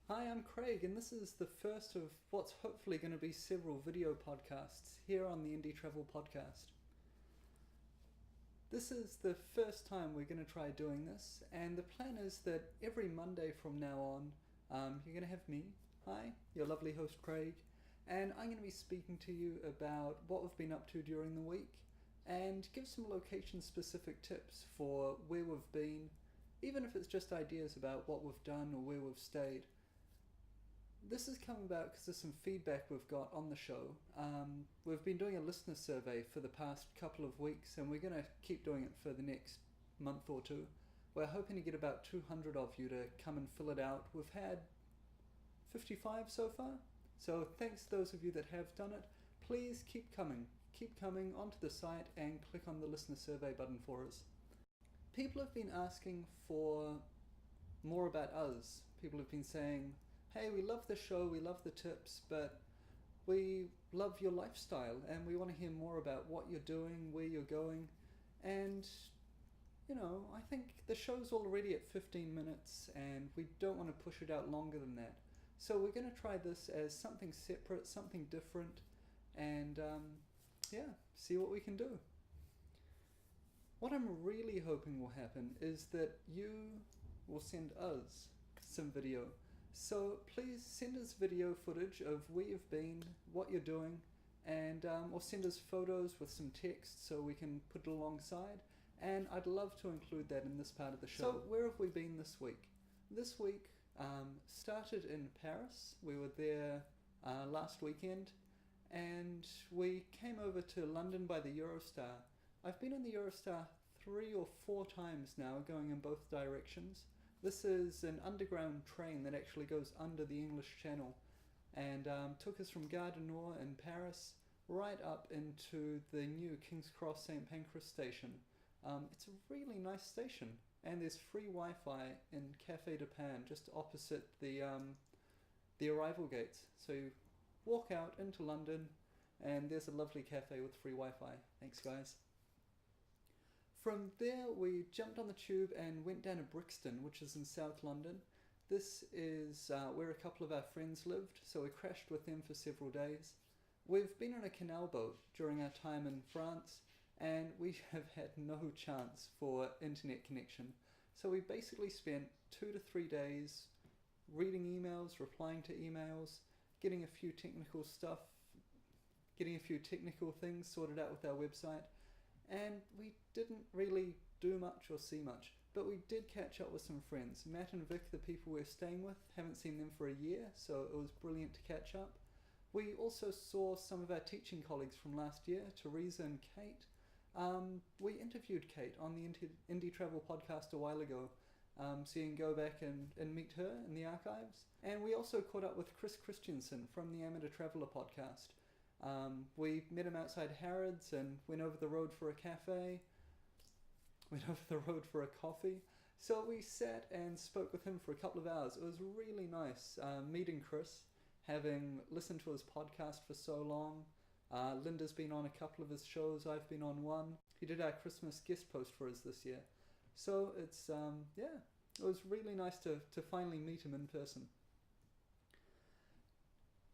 Hi, I'm Craig, and this is the first of what's hopefully going to be several video podcasts here on the Indie Travel Podcast. This is the first time we're going to try doing this, and the plan is that every Monday from now on, you're going to have me, hi, your lovely host Craig, and I'm going to be speaking to you about what we've been up to during the week and give some location-specific tips for where we've been, even if it's just ideas about what we've done or where we've stayed. This has come about because of some feedback we've got on the show. We've been doing a listener survey for the past couple of weeks, and we're going to keep doing it for the next month or two. We're hoping to get about 200 of you to come and fill it out. We've had 55 so far, so thanks to those of you that have done it. Please keep coming. Keep coming onto the site and click on the listener survey button for us. People have been asking for more about us. People have been saying, hey, we love the show, we love the tips, but we love your lifestyle and we want to hear more about what you're doing, where you're going. And, I think the show's already at 15 minutes and we don't want to push it out longer than that. So we're going to try this as something separate, something different, and see what we can do. What I'm really hoping will happen is that you will send us some video. So please send us video footage of where you've been, what you're doing, and or send us photos with some text so we can put it alongside. And I'd love to include that in this part of the show. So where have we been this week? This week started in Paris. We were there last weekend, and we came over to London by the Eurostar. I've been on the Eurostar 3 or 4 times now, going in both directions. This is an underground train that actually goes under the English Channel and took us from Gare du Nord in Paris right up into the new King's Cross St Pancras station. It's a really nice station, and there's free Wi-Fi in Café de Pan just opposite the arrival gates. So you walk out into London and there's a lovely cafe with free Wi-Fi. Thanks guys. From there we jumped on the tube and went down to Brixton, which is in South London. This is where a couple of our friends lived, so we crashed with them for several days. We've been on a canal boat during our time in France, and we have had no chance for internet connection. So we basically spent 2 to 3 days reading emails, replying to emails, getting a few technical things sorted out with our website. And we didn't really do much or see much, but we did catch up with some friends. Matt and Vic, the people we're staying with, haven't seen them for a year, so it was brilliant to catch up. We also saw some of our teaching colleagues from last year, Teresa and Kate. We interviewed Kate on the Indie Travel Podcast a while ago, so you can go back and meet her in the archives. And we also caught up with Chris Christensen from the Amateur Traveller Podcast. We met him outside Harrods and went over the road for a cafe, went over the road for a coffee. So we sat and spoke with him for a couple of hours. It was really nice meeting Chris, having listened to his podcast for so long. Linda's been on a couple of his shows, I've been on one. He did our Christmas guest post for us this year. So it's, it was really nice to finally meet him in person.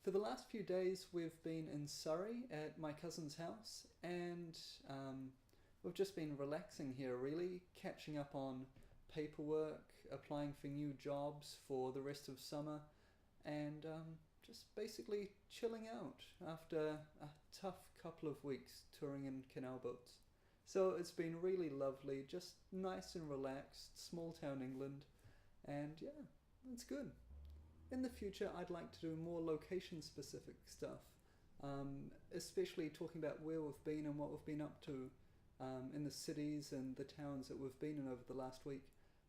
For the last few days we've been in Surrey at my cousin's house, and we've just been relaxing here really, catching up on paperwork, applying for new jobs for the rest of summer, and just basically chilling out after a tough couple of weeks touring in canal boats. So it's been really lovely, just nice and relaxed, small town England, and yeah, it's good. In the future, I'd like to do more location-specific stuff, especially talking about where we've been and what we've been up to in the cities and the towns that we've been in over the last week.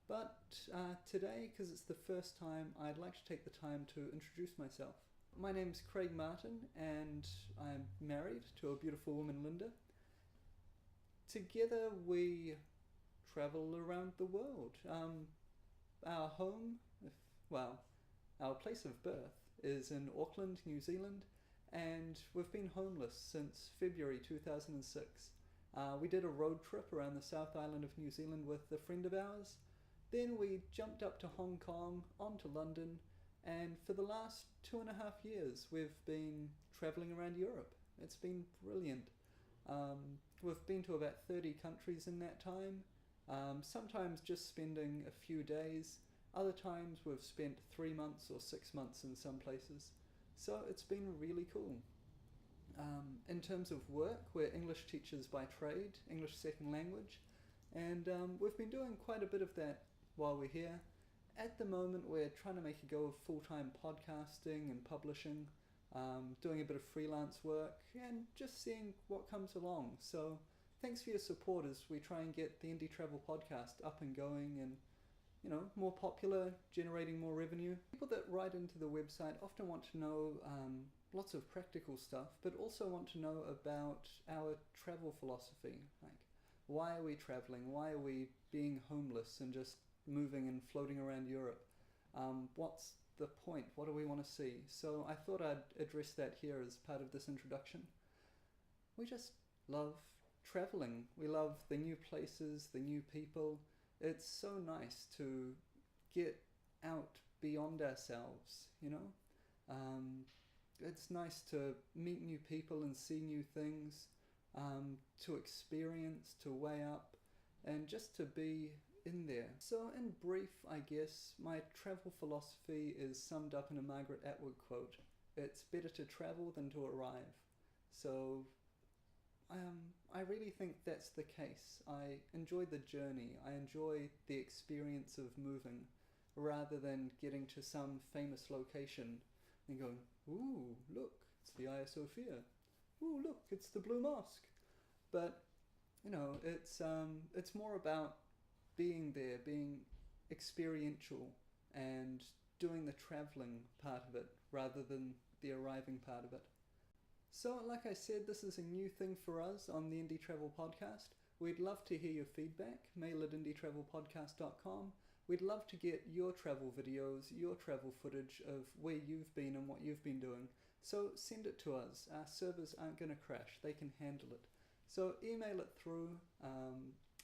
But today, because it's the first time, I'd like to take the time to introduce myself. My name's Craig Martin, and I'm married to a beautiful woman, Linda. Together, we travel around the world. Our home, our place of birth is in Auckland, New Zealand, and we've been homeless since February 2006. We did a road trip around the South Island of New Zealand with a friend of ours. Then we jumped up to Hong Kong, on to London, And for the last 2.5 years, we've been traveling around Europe. It's been brilliant. We've been to about 30 countries in that time, sometimes just spending a few days. Other times we've spent 3 months or 6 months in some places. So it's been really cool. In terms of work, we're English teachers by trade, English second language, and we've been doing quite a bit of that while we're here. At the moment, we're trying to make a go of full-time podcasting and publishing, doing a bit of freelance work, and just seeing what comes along. So thanks for your support as we try and get the Indie Travel Podcast up and going and, more popular, generating more revenue. People that write into the website often want to know lots of practical stuff, but also want to know about our travel philosophy. Like, why are we traveling? Why are we being homeless and just moving and floating around Europe? What's the point? What do we want to see? So I thought I'd address that here as part of this introduction. We just love traveling. We love the new places, the new people. It's so nice to get out beyond ourselves, It's nice to meet new people and see new things, to experience, to weigh up, and just to be in there. So in brief, I guess, my travel philosophy is summed up in a Margaret Atwood quote. It's better to travel than to arrive. So I really think that's the case. I enjoy the journey. I enjoy the experience of moving rather than getting to some famous location and going, ooh, look, it's the Hagia Sophia. Ooh, look, it's the Blue Mosque. But, it's more about being there, being experiential and doing the traveling part of it rather than the arriving part of it. So, like I said, this is a new thing for us on the Indie Travel Podcast. We'd love to hear your feedback. Mail at indietravelpodcast.com. We'd love to get your travel videos, your travel footage of where you've been and what you've been doing. So send it to us. Our servers aren't going to crash. They can handle it. So email it through,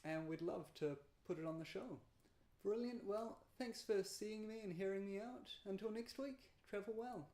and we'd love to put it on the show. Brilliant. Well, thanks for seeing me and hearing me out. Until next week, travel well.